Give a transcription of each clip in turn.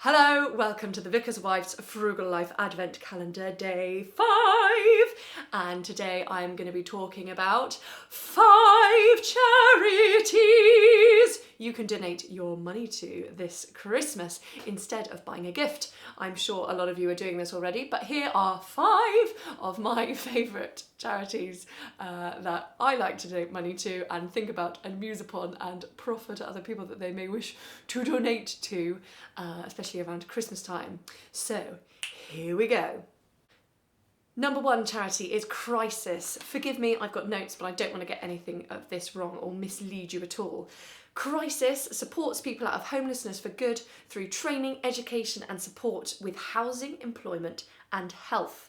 Hello, welcome to the Vicar's Wife's Frugal Life Advent Calendar Day 5. And today I'm going to be talking about 5 charities you can donate your money to this Christmas instead of buying a gift. I'm sure a lot of you are doing this already, but here are 5 of my favourite charities that I like to donate money to and think about and muse upon and proffer to other people that they may wish to donate to, especially around Christmas time. So here we go. Number 1 charity is Crisis. Forgive me, I've got notes, but I don't want to get anything of this wrong or mislead you at all. Crisis supports people out of homelessness for good through training, education and support with housing, employment and health.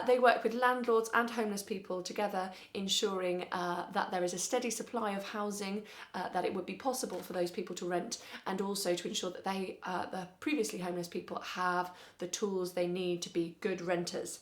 They work with landlords and homeless people together, ensuring that there is a steady supply of housing, that it would be possible for those people to rent, and also to ensure that the previously homeless people have the tools they need to be good renters.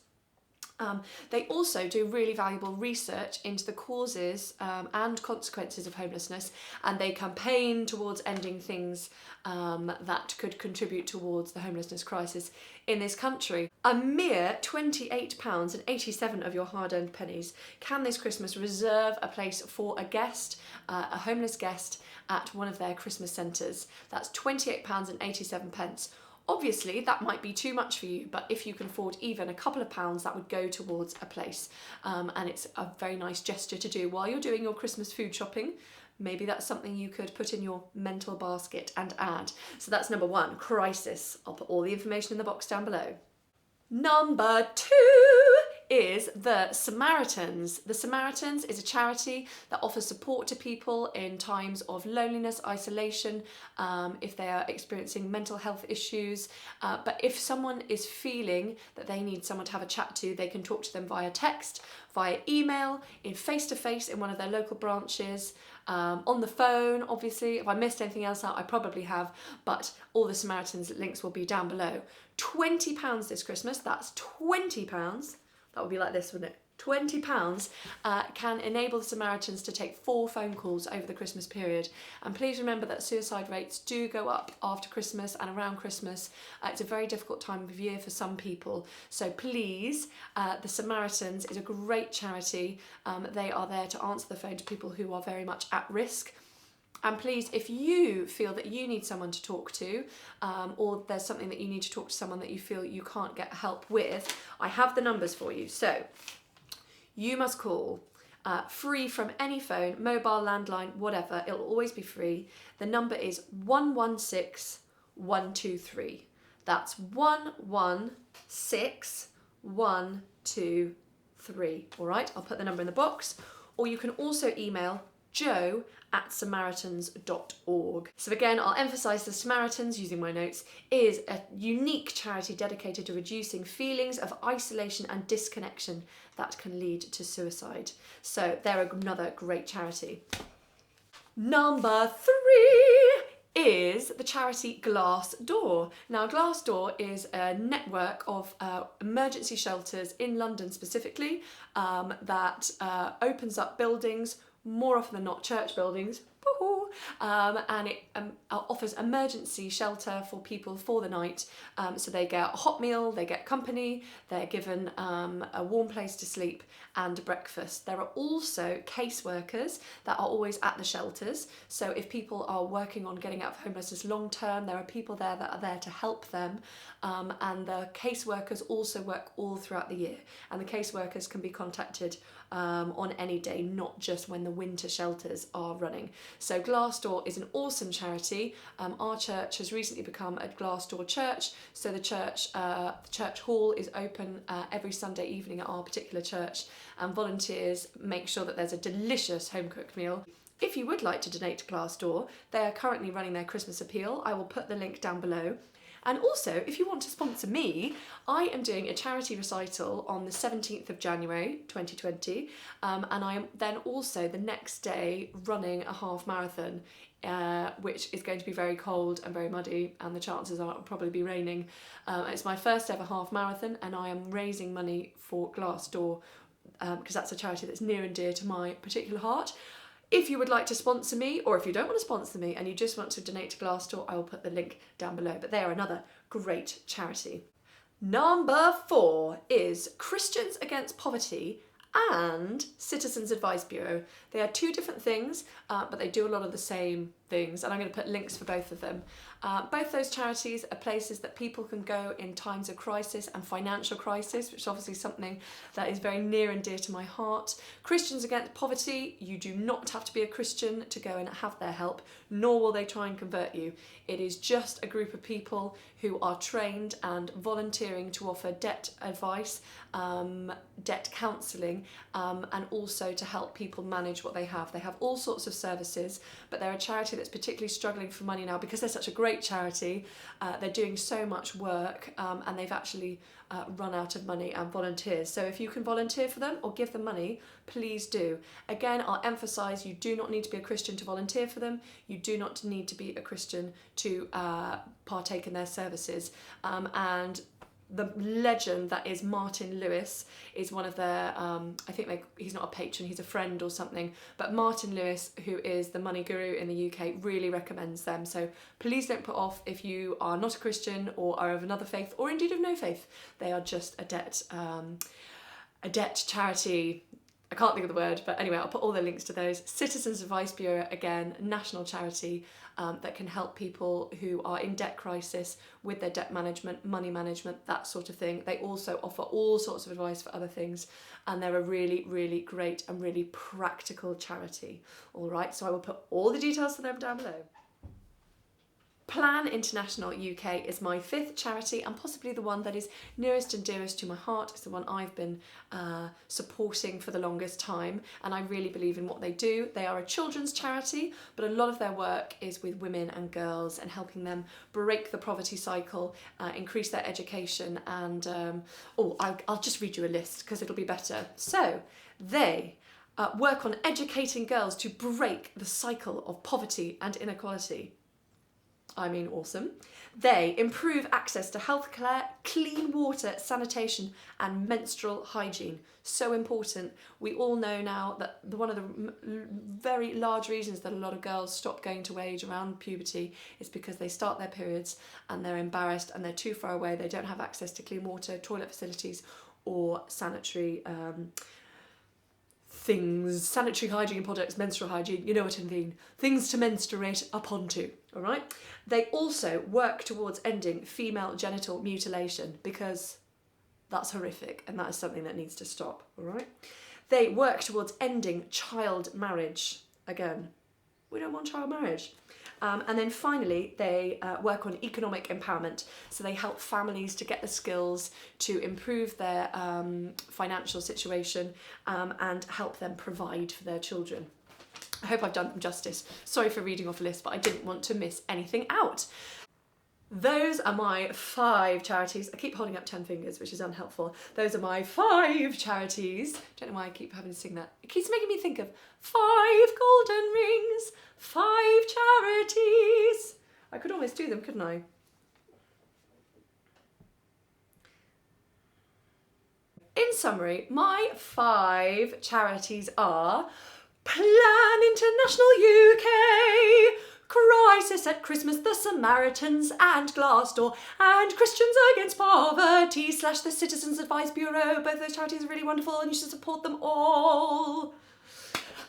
They also do really valuable research into the causes and consequences of homelessness, and they campaign towards ending things that could contribute towards the homelessness crisis in this country. A mere £28.87 of your hard-earned pennies can this Christmas reserve a place for a guest, a homeless guest, at one of their Christmas centres. That's £28.87. Obviously, that might be too much for you, but if you can afford even a couple of pounds, that would go towards a place. And it's a very nice gesture to do while you're doing your Christmas food shopping. Maybe that's something you could put in your mental basket and add. So that's number 1, Crisis. I'll put all the information in the box down below. Number 2 is the Samaritans. The Samaritans is a charity that offers support to people in times of loneliness, isolation, if they are experiencing mental health issues. But if someone is feeling that they need someone to have a chat to, they can talk to them via text, via email, in face-to-face in one of their local branches, on the phone, obviously. If I missed anything else out, I probably have, but all the Samaritans links will be down below. £20 this Christmas, that's £20. That would be like this, wouldn't it? £20 can enable the Samaritans to take 4 phone calls over the Christmas period. And please remember that suicide rates do go up after Christmas and around Christmas. It's a very difficult time of year for some people. So please, the Samaritans is a great charity. They are there to answer the phone to people who are very much at risk. And please, if you feel that you need someone to talk to, or there's something that you need to talk to someone that you feel you can't get help with, I have the numbers for you. So you must call, free from any phone, mobile, landline, whatever. It'll always be free. The number is 116 123. That's 116 123. All right, I'll put the number in the box. Or you can also email joe@samaritans.org. So again, I'll emphasise the Samaritans, using my notes, is a unique charity dedicated to reducing feelings of isolation and disconnection that can lead to suicide. So they're another great charity. Number 3 is the charity Glassdoor. Now, Glassdoor is a network of emergency shelters in London specifically that opens up buildings, more often than not church buildings, and it offers emergency shelter for people for the night. So they get a hot meal, they get company, they're given a warm place to sleep and breakfast. There are also caseworkers that are always at the shelters. So if people are working on getting out of homelessness long term, there are people there that are there to help them. And the caseworkers also work all throughout the year. And the caseworkers can be contacted on any day, not just when the winter shelters are running. So Glassdoor is an awesome charity. Our church has recently become a Glassdoor church, so the church hall is open every Sunday evening at our particular church, and volunteers make sure that there's a delicious home-cooked meal. If you would like to donate to Glassdoor, they are currently running their Christmas appeal. I will put the link down below. And also, if you want to sponsor me, I am doing a charity recital on the 17th of January 2020, and I am then also the next day running a half marathon, which is going to be very cold and very muddy, and the chances are it will probably be raining. It's my first ever half marathon, and I am raising money for Glassdoor because that's a charity that's near and dear to my particular heart. If you would like to sponsor me, or if you don't want to sponsor me and you just want to donate to Glassdoor, I will put the link down below. But they are another great charity. Number 4 is Christians Against Poverty and Citizens Advice Bureau. They are 2 different things, but they do a lot of the same things, and I'm going to put links for both of them. Both those charities are places that people can go in times of crisis and financial crisis, which is obviously something that is very near and dear to my heart. Christians Against Poverty, you do not have to be a Christian to go and have their help, nor will they try and convert you. It is just a group of people who are trained and volunteering to offer debt advice, debt counselling, and also to help people manage what they have. They have all sorts of services, but they're a charity that's particularly struggling for money now because they're such a great charity. They're doing so much work, and they've actually run out of money and volunteers. So if you can volunteer for them or give them money, please do. Again, I'll emphasise, you do not need to be a Christian to volunteer for them. You do not need to be a Christian to partake in their services. And the legend that is Martin Lewis is one of their, I think he's not a patron, he's a friend or something, but Martin Lewis, who is the money guru in the UK, really recommends them. So please don't put off if you are not a Christian or are of another faith, or indeed of no faith. They are just a debt charity. I can't think of the word, but anyway, I'll put all the links to those. Citizens Advice Bureau, again, national charity that can help people who are in debt crisis with their debt management, money management, that sort of thing. They also offer all sorts of advice for other things, and they're a really, really great and really practical charity. All right, so I will put all the details for them down below. Plan International UK is my 5th charity, and possibly the one that is nearest and dearest to my heart. It's the one I've been supporting for the longest time, and I really believe in what they do. They are a children's charity, but a lot of their work is with women and girls and helping them break the poverty cycle, increase their education, and I'll just read you a list because it'll be better. So they work on educating girls to break the cycle of poverty and inequality. I mean, awesome. They improve access to healthcare, clean water, sanitation, and menstrual hygiene. So important. We all know now that one of the very large reasons that a lot of girls stop going to wage around puberty is because they start their periods and they're embarrassed and they're too far away. They don't have access to clean water, toilet facilities, or sanitary things, sanitary hygiene products, menstrual hygiene, you know what I mean, things to menstruate upon to, all right? They also work towards ending female genital mutilation because that's horrific and that is something that needs to stop, all right? They work towards ending child marriage. Again, we don't want child marriage. And then finally, they work on economic empowerment. So they help families to get the skills to improve their financial situation and help them provide for their children. I hope I've done them justice. Sorry for reading off a list, but I didn't want to miss anything out. Those are my 5 charities. I keep holding up 10 fingers, which is unhelpful. Those are my 5 charities. Don't know why I keep having to sing that. It keeps making me think of 5 golden rings, 5 charities. I could almost do them, couldn't I? In summary, my 5 charities are Plan International UK, Crisis at Christmas, the Samaritans and Glassdoor, and Christians Against Poverty / the Citizens Advice Bureau. Both those charities are really wonderful and you should support them all.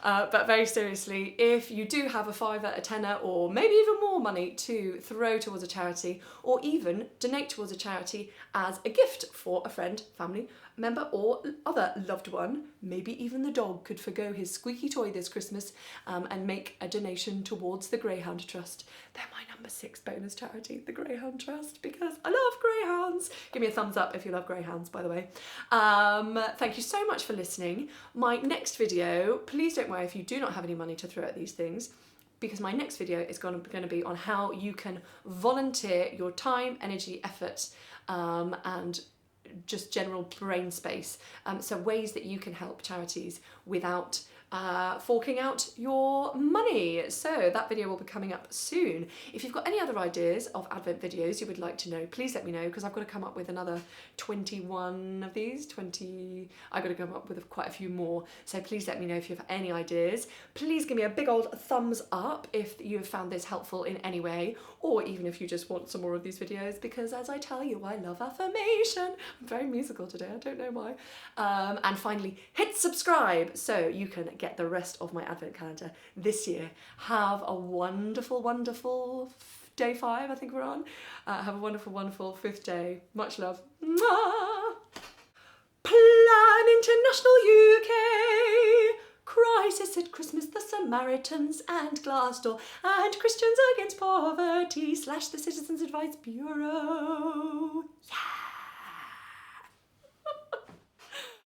But very seriously, if you do have a fiver, a tenner, or maybe even more money to throw towards a charity, or even donate towards a charity as a gift for a friend, family member, or other loved one, maybe even the dog could forgo his squeaky toy this Christmas and make a donation towards the Greyhound Trust. They're my number 6 bonus charity, the Greyhound Trust, because I love greyhounds. Give me a thumbs up if you love greyhounds, by the way. Thank you so much for listening. My next video, please don't worry if you do not have any money to throw at these things, because my next video is going to be on how you can volunteer your time, energy, effort, and just general brain space. So ways that you can help charities without forking out your money. So that video will be coming up soon. If you've got any other ideas of Advent videos you would like to know, please let me know, because I've got to come up with another 21 of these, I've got to come up with quite a few more. So please let me know if you have any ideas. Please give me a big old thumbs up if you have found this helpful in any way, or even if you just want some more of these videos, because as I tell you, I love affirmation. I'm very musical today, I don't know why. And finally, hit subscribe so you can get the rest of my Advent calendar this year. Have a wonderful, wonderful day 5, I think we're on. Have a wonderful, wonderful 5th day. Much love. Mwah! Plan International UK. Crisis at Christmas, the Samaritans and Glassdoor, and Christians Against Poverty / the Citizens Advice Bureau. Yeah.